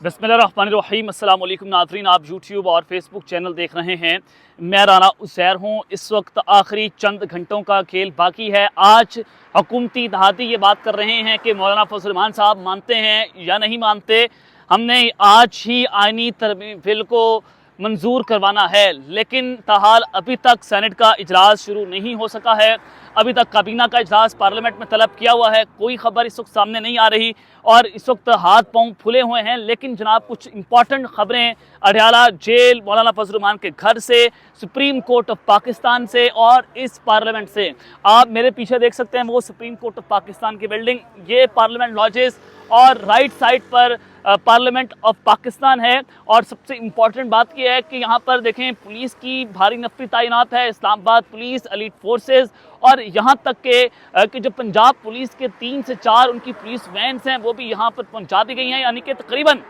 बिस्मिल्लाहिर्रहमानिर्रहीम। अस्सलाम वालेकुम नाज़रीन, आप यूट्यूब और फेसबुक चैनल देख रहे हैं। मैं राना उसैर हूँ। इस वक्त आखिरी चंद घंटों का खेल बाकी है। आज हुकूमती इत्तेहादी ये बात कर रहे हैं कि मौलाना फजल रहमान साहब मानते हैं या नहीं मानते। हमने आज ही आईनी तरमीम बिल को मंजूर करवाना है, लेकिन ताहाल अभी तक सेनेट का इजलास शुरू नहीं हो सका है। अभी तक काबीना का इजलास पार्लियामेंट में तलब किया हुआ है, कोई खबर इस वक्त सामने नहीं आ रही और इस वक्त हाथ पांव फुले हुए हैं। लेकिन जनाब कुछ इंपॉर्टेंट खबरें अडयाला जेल, मौलाना फजल रहमान के घर से, सुप्रीम कोर्ट ऑफ पाकिस्तान से और इस पार्लियामेंट से। आप मेरे पीछे देख सकते हैं वो सुप्रीम कोर्ट ऑफ पाकिस्तान की बिल्डिंग, ये पार्लियामेंट लॉजेस और राइट साइड पर पार्लियामेंट ऑफ पाकिस्तान है। और सबसे इम्पॉर्टेंट बात यह है कि यहाँ पर देखें पुलिस की भारी नफरी तैनात है, इस्लामाबाद पुलिस, एलीट फोर्सेस और यहाँ तक कि जो पंजाब पुलिस के 3 से 4 उनकी पुलिस वैन्स हैं वो भी यहाँ पर पहुँचा दी गई हैं। यानी कि तकरीबन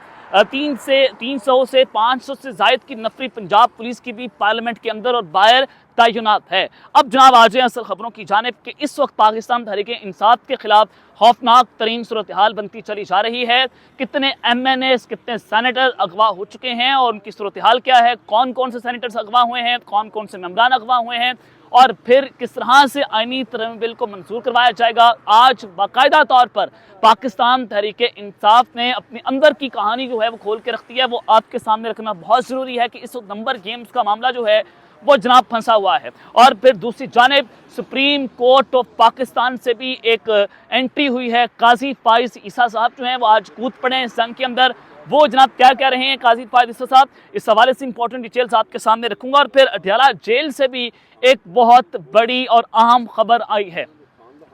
300 से 500 से जायद की नफरी पंजाब पुलिस की भी पार्लियामेंट के अंदर और बाहर तैनात है। अब जनाब आ जाए असल खबरों की जानिब कि इस वक्त पाकिस्तान तहरीक इंसाफ के खिलाफ खौफनाक तरीन सूरत हाल बनती चली जा रही है। कितने MNAs, कितने सेनेटर अगवा हो चुके हैं और उनकी सूरत हाल क्या है, कौन कौन से सेनेटर्स अगवा हुए हैं, कौन कौन से मेंबरान अगवा हुए हैं और फिर किस तरह से आईनी तरमीम बिल को मंजूर करवाया जाएगा। आज बाकायदा तौर पर पाकिस्तान तहरीक इंसाफ ने अपने अंदर की कहानी जो है वो खोल के रख दी है। वो आपके सामने रखना बहुत ज़रूरी है कि इस वक्त नंबर गेम्स का मामला जो है वो जनाब फंसा हुआ है। और फिर दूसरी जानिब सुप्रीम कोर्ट ऑफ पाकिस्तान से भी एक एंट्री हुई है। काजी फाइज ईसा साहब जो हैं वो आज कूद पड़े हैं संघ के अंदर। वो जनाब क्या कह रहे हैं काजी फाइज ईसा साहब, इस हवाले से इंपॉर्टेंट डिटेल्स आपके सामने रखूंगा। और फिर अडयाला जेल से भी एक बहुत बड़ी और अहम खबर आई है,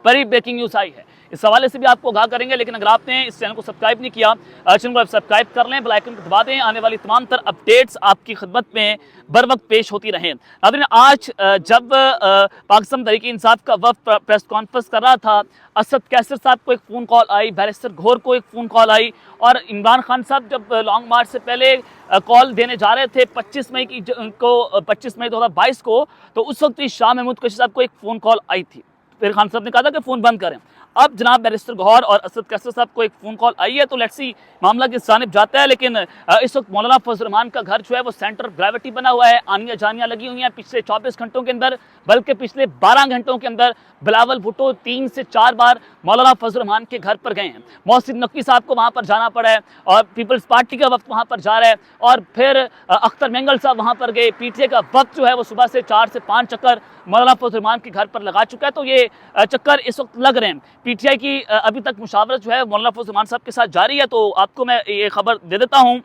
बड़ी ब्रेकिंग न्यूज़ आई है, इस हवाले से भी आपको आगाह करेंगे। लेकिन अगर आपने इस चैनल को सब्सक्राइब नहीं किया, चैनल को सब्सक्राइब कर लें, बेल आइकन को दबा दें, आने वाली तमाम तर अपडेट्स आपकी खिदमत में बर वक्त पेश होती रहें। नाज़रीन, आज जब पाकिस्तान तहरीक इंसाफ का वफ़द प्रेस कॉन्फ्रेंस कर रहा था, असद कैसर साहब को एक फ़ोन कॉल आई, बैरिस्टर घोर को एक फ़ोन कॉल आई और इमरान खान साहब जब लॉन्ग मार्च से पहले कॉल देने जा रहे थे 25 मई 2022 को, तो उस वक्त शाह महमूद कुरैशी साहब को एक फ़ोन कॉल आई थी। फिर खान साहब ने कहा था कि फ़ोन बंद करें। अब जनाब बैरिस्टर गौहर और असद कैसर साहब को एक फ़ोन कॉल आई है, तो लेट्स सी मामला किस जानिब जाता है। लेकिन इस वक्त मौलाना फजल रहमान का घर जो है वो सेंटर ऑफ ग्रेविटी बना हुआ है। आनियाँ जानियाँ लगी हुई हैं पिछले 24 घंटों के अंदर, बल्कि पिछले 12 घंटों के अंदर बिलावल भुट्टो 3 से 4 बार मौलाना फजल रहमान के घर पर गए हैं। मोहसिन नकवी साहब को वहाँ पर जाना पड़ा है और पीपल्स पार्टी का वक्त वहाँ पर जा रहा है। और फिर अख्तर मेंगल साहब वहाँ पर गए। PTA का वक्त जो है वो सुबह से 4 से 5 चक्कर मौलाना फजल रहमान के घर पर लगा चुका है। तो ये चक्कर इस वक्त लग रहे हैं। PTI की अभी तक मुशावरत जो है मौलाना फजल रहमान साहब के साथ जारी है। तो आपको मैं ये खबर दे देता हूँ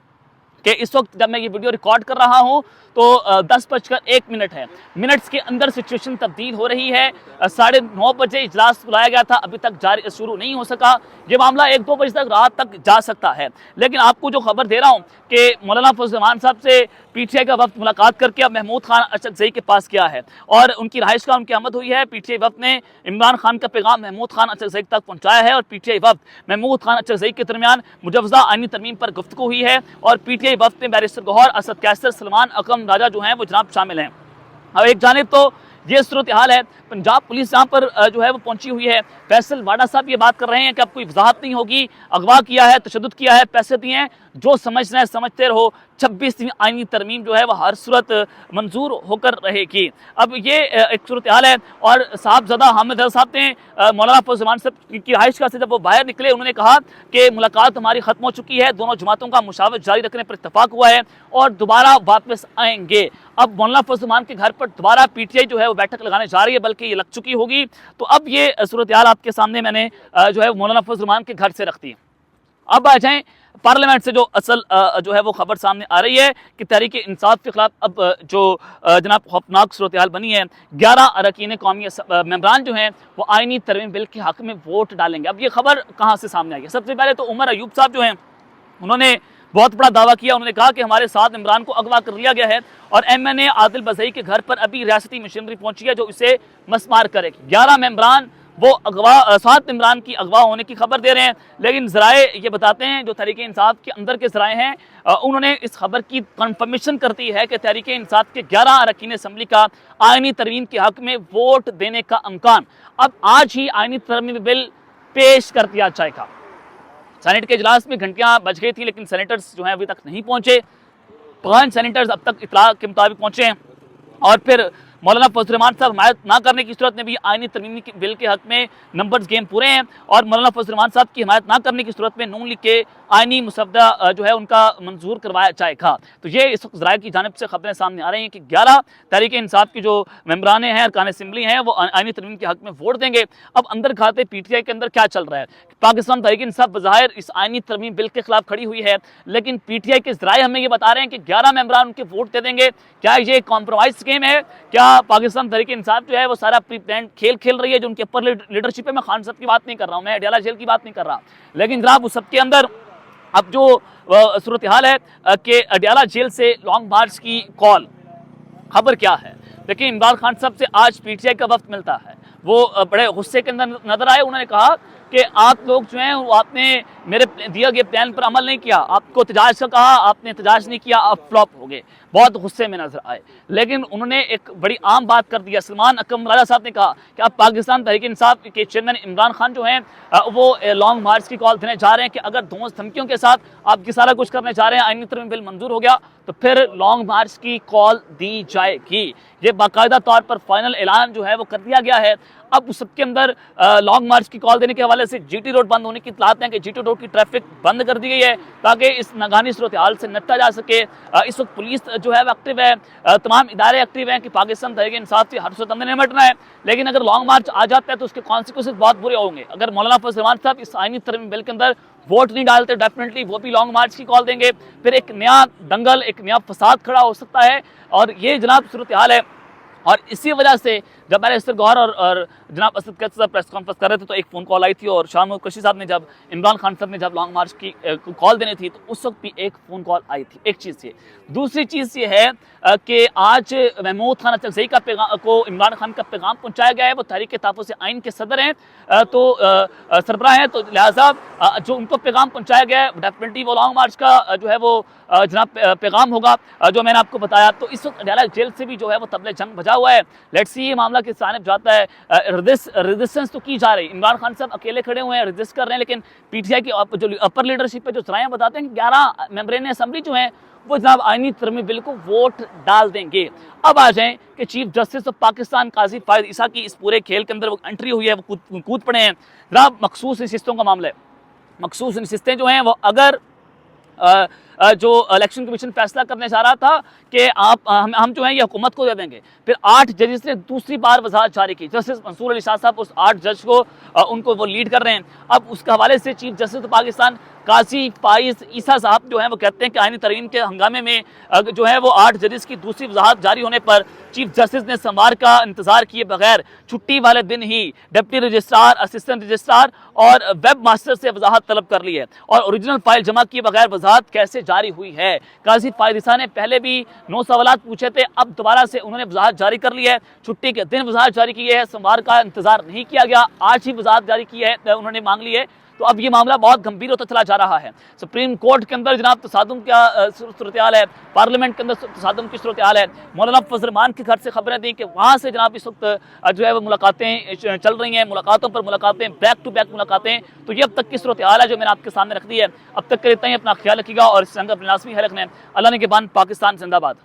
कि इस वक्त जब मैं ये वीडियो रिकॉर्ड कर रहा हूँ तो 10:01 है। मिनट्स के अंदर सिचुएशन तब्दील हो रही है। 9:30 बजे इजलास बुलाया गया था, अभी तक जारी शुरू नहीं हो सका। ये मामला 1-2 बजे तक रात तक जा सकता है। लेकिन आपको जो खबर दे रहा हूँ कि मौलाना फजल रहमान साहब से PTI का वक्त मुलाकात करके अब महमूद खान अचकज़ई के पास गया है और उनकी रहाइश का उनकी आमद हुई है। PTI वक्त ने इमरान खान का पैगाम महमूद खान अचकज़ई तक पहुँचाया है और PTI वक्त महमूद खान अचकज़ई के दरमियान मुजवज़ा आईनी तरमीम पर गुफ्तगू हुई है। और PTI वक्त में बैरिस्टर गौहर, असद कैसर, सलमान अकरम राजा जो हैं वो जनाब शामिल हैं। अब एक जानिब तो ये सूरत हाल है, पंजाब पुलिस यहाँ पर जो है वो पहुंची हुई है। फैसल वाडा साहब ये बात कर रहे हैं कि अब कोई वजाहत नहीं होगी, अगवा किया है, तशद्दुद किया है, पैसे दिए हैं, जो समझना है समझते रहो। 26वीं आईनी तरमीम जो है वह हर सूरत मंजूर होकर रहेगी। अब ये एक सूरत हाल है। और साहबजादा हामिद साहब ने मौलाना फजल रहमान साहब की रहाइश का से जब वो बाहर निकले, उन्होंने कहा कि मुलाकात हमारी ख़त्म हो चुकी है, दोनों जमातों का मुशावरत जारी रखने पर इत्तफाक हुआ है और दोबारा वापस आएंगे। अब मौलाना फजल रहमान के घर पर दोबारा PTI जो है वो बैठक लगाने जा रही है, बल्कि ये लग चुकी होगी। तो अब ये सूरत हाल आपके सामने मैंने जो है मौलाना फजल रहमान के घर से रख दी। अब आ जाएँ पार्लियामेंट से जो असल जो है वो खबर सामने आ रही है कि तहरीक इंसाफ के खिलाफ अब जो जनाब खौफनाक सूरत हाल बनी है। 11 अरकान कौमी मेंबरान जो हैं वो आईनी तरमीम बिल के हक़ में वोट डालेंगे। अब ये खबर कहाँ से सामने आई है? सबसे पहले तो उमर अयूब साहब जो हैं उन्होंने बहुत बड़ा दावा किया। उन्होंने कहा कि हमारे 7 मेंबरान को अगवा कर लिया गया है और MNA आदिल बज़ई के घर पर अभी रियासती मशीनरी पहुंची है जो इसे मसमार करेगी। 11 मेंबरान वो अगवा 7 इमरान की अगवा होने की खबर दे रहे हैं। लेकिन ज़राए ये बताते हैं, जो तहरीक इंसाफ के अंदर के ज़राए हैं, उन्होंने इस खबर की कंफर्मेशन करती है कि तहरीक इंसाफ के 11 अरकान असम्बली का आईनी तरमीम के हक़ में वोट देने का इम्कान अब आज ही आईनी तरमीम बिल पेश कर दिया जाएगा। सेनेट के इजलास में घंटियां बज गई थी, लेकिन सेनेटर्स जो हैं अभी तक नहीं पहुंचे। 5 सेनेटर्स अब तक इत्तला के मुताबिक पहुंचे हैं। और फिर मौलाना फजल रहमान साहब हिमायत ना करने की सूरत में भी आईनी तरमीमी बिल के हक में नंबर्स गेम पूरे हैं, और मौलाना फजल रहमान साहब की हिमायत ना करने की सूरत में नून लीग के आईनी मुसवदा जो है उनका मंजूर करवाया जाएगा। तो ये इस वक्त ज़राए की जानिब से खबरें सामने आ रही हैं कि 11 तहरीक इंसाफ की जो मेम्बरान हैं अरकान असम्बली हैं वो आईनी तरमीम के हक में वोट देंगे। अब अंदर खाते PTI के अंदर क्या चल रहा है, पाकिस्तान तहरीक इंसाफ बज़ाहिर इस आईनी तरमीम बिल के खिलाफ खड़ी हुई है, लेकिन PTI के ज़राए हमें ये बता रहे हैं कि 11 मेम्बरान उनके वोट दे देंगे। क्या ये कॉम्प्रोमाइज़ स्कीम है? क्या पाकिस्तान तहरीक इंसाफ जो है वो सारा प्री प्लान खेल खेल रही है जो उनके अपर लीडरशिप है? मैं खान साहब की बात नहीं कर रहा हूँ, मैं अडयाला जेल की बात नहीं कर रहा, लेकिन जनाब उस सबके अंदर अब जो सूरत हाल है कि अडयाला जेल से लॉन्ग मार्च की कॉल, खबर क्या है? देखिए, इमरान खान साहब से आज PTI का वक्त मिलता है, वो बड़े गुस्से के अंदर नजर आए। उन्होंने कहा कि आप लोग जो हैं वो आपने मेरे दिए गए प्लान पर अमल नहीं किया, आपको एहतजाज का कहा, आपने एहतजाज नहीं किया, आप फ्लॉप हो गए, बहुत गुस्से में नजर आए। लेकिन उन्होंने एक बड़ी आम बात कर दिया। सलमान अकरम राजा साहब ने कहा कि अब पाकिस्तान तहरीक इंसाफ के चेयरमैन इमरान खान जो हैं वो लॉन्ग मार्च की कॉल देने जा रहे हैं कि अगर धौंस धमकियों के साथ आपकी सारा कुछ करने जा रहे हैं, आईनी तरमीम बिल मंजूर हो गया तो फिर लॉन्ग मार्च की कॉल दी जाएगी। ये बाकायदा तौर पर फाइनल ऐलान जो है वो कर दिया गया है। अब उस सबके अंदर लॉन्ग मार्च की कॉल देने के हवाले से GT रोड बंद होने की इत्तलात है कि GT रोड की ट्रैफिक बंद कर दी गई है ताकि इस नागानी सूरत हाल से निपटा जा सके। इस वक्त पुलिस जो है वो एक्टिव है, तमाम इदारे एक्टिव हैं कि पाकिस्तान तहरीक इंसाफ से हर सूरत में निपटना है। लेकिन अगर लॉन्ग मार्च आ जाता है तो उसके कॉन्सिक्वेंसेस बहुत बुरे होंगे। अगर मौलाना फजल रहमान साहब इस आईनी तरमीम बिल के अंदर वोट नहीं डालते, डेफिनेटली वो भी लॉन्ग मार्च की कॉल देंगे, फिर एक नया दंगल, एक नया फसाद खड़ा हो सकता है। और ये जनाब सूरत हाल है। और इसी वजह से जब बैरिस्टर गौहर और जनाब असद कैद साहब प्रेस कॉन्फ्रेंस कर रहे थे तो एक फ़ोन कॉल आई थी, और शाह महमूद कुरैशी साहब ने जब इमरान खान साहब ने जब लॉन्ग मार्च की कॉल देनी थी तो उस वक्त भी एक फ़ोन कॉल आई थी। एक चीज़ ये, दूसरी चीज़ ये है कि आज महमूद खान अचकज़ई का पैगाम को इमरान खान का पैगाम पहुँचाया गया है। वो तहरीक तहफ़्फ़ुज़ आइन के सदर हैं, तो सरबराह हैं, तो लिहाजा जो उनको पैगाम पहुँचाया गया है डेफिनेटली वो लॉन्ग मार्च का जो है वो जनाब पैगाम होगा जो मैंने आपको बताया। तो इस वक्त अडयाला जेल से भी जो है वो तबले जंग बजा हुआ है। लेट्स सी ये मामला किस जानिब जाता है। रेजिस्टेंस तो की जा रही, इमरान खान साहब अकेले खड़े हुए हैं, रेजिस्ट कर रहे हैं, लेकिन PTI की जो अपर लीडरशिप पे जो ज़राए बताते हैं कि 11 मेंबरान असम्बली जो हैं वो जनाब आईनी तरमीम बिल को वोट डाल देंगे। अब आ जाएं कि चीफ जस्टिस ऑफ पाकिस्तान काजी फायद ईसा की इस पूरे खेल के अंदर वो एंट्री हुई है, वो कूद पड़े हैं। जनाब मखसूस नशिस्तों का मामला है। मखसूस नशिस्तें जो हैं वो अगर जो इलेक्शन कमीशन फैसला करने जा रहा था कि आप हम जो है ये हुकूमत को दे देंगे, फिर 8 जजेस ने दूसरी बार वजाहत जारी की। जस्टिस मंसूर अली शाह साहब उस 8 जज को उनको वो लीड कर रहे हैं। अब उसके हवाले से चीफ जस्टिस पाकिस्तान काजी फायद ईसा साहब जो हैं वो कहते हैं कि आईनी तरमीम के हंगामे में जो है वो 8 जजेस की दूसरी वजाहत जारी होने पर चीफ जस्टिस ने सोमवार का इंतजार किए बगैर छुट्टी वाले दिन ही डिप्टी रजिस्ट्रार, असिस्टेंट रजिस्ट्रार और वेब मास्टर से वजाहत तलब कर ली है। और ओरिजिनल फाइल जमा किए बगैर वजाहत कैसे जारी हुई है? काजी फायद ईसा ने पहले भी 9 सवालात पूछे थे, अब दोबारा से उन्होंने वजाहत जारी कर ली है। छुट्टी के दिन वजाहत जारी की है, सोमवार का इंतजार नहीं किया गया, आज ही वजाहत जारी की है, उन्होंने मांग ली है। तो अब ये मामला बहुत गंभीर होता चला जा रहा है। सुप्रीम कोर्ट के अंदर जनाब तसादुम का सूरत हाल है, पार्लियामेंट के अंदर तसादुम की सूरत हाल है। मौलाना फजल रहमान के घर से खबरें दी कि वहाँ से जनाब इस वक्त जो है वो मुलाकातें चल रही हैं, मुलाकातों पर मुलाकातें, बैक टू बैक मुलाकातें। तो ये अब तक की सूरत हाल है जो मैंने आपके सामने रख दी है। अब तक के इतना ही, अपना ख्याल रखिएगा और इस संग अपने लाजमी है रखना है। अल्लाह ने के बाद पाकिस्तान जिंदाबाद।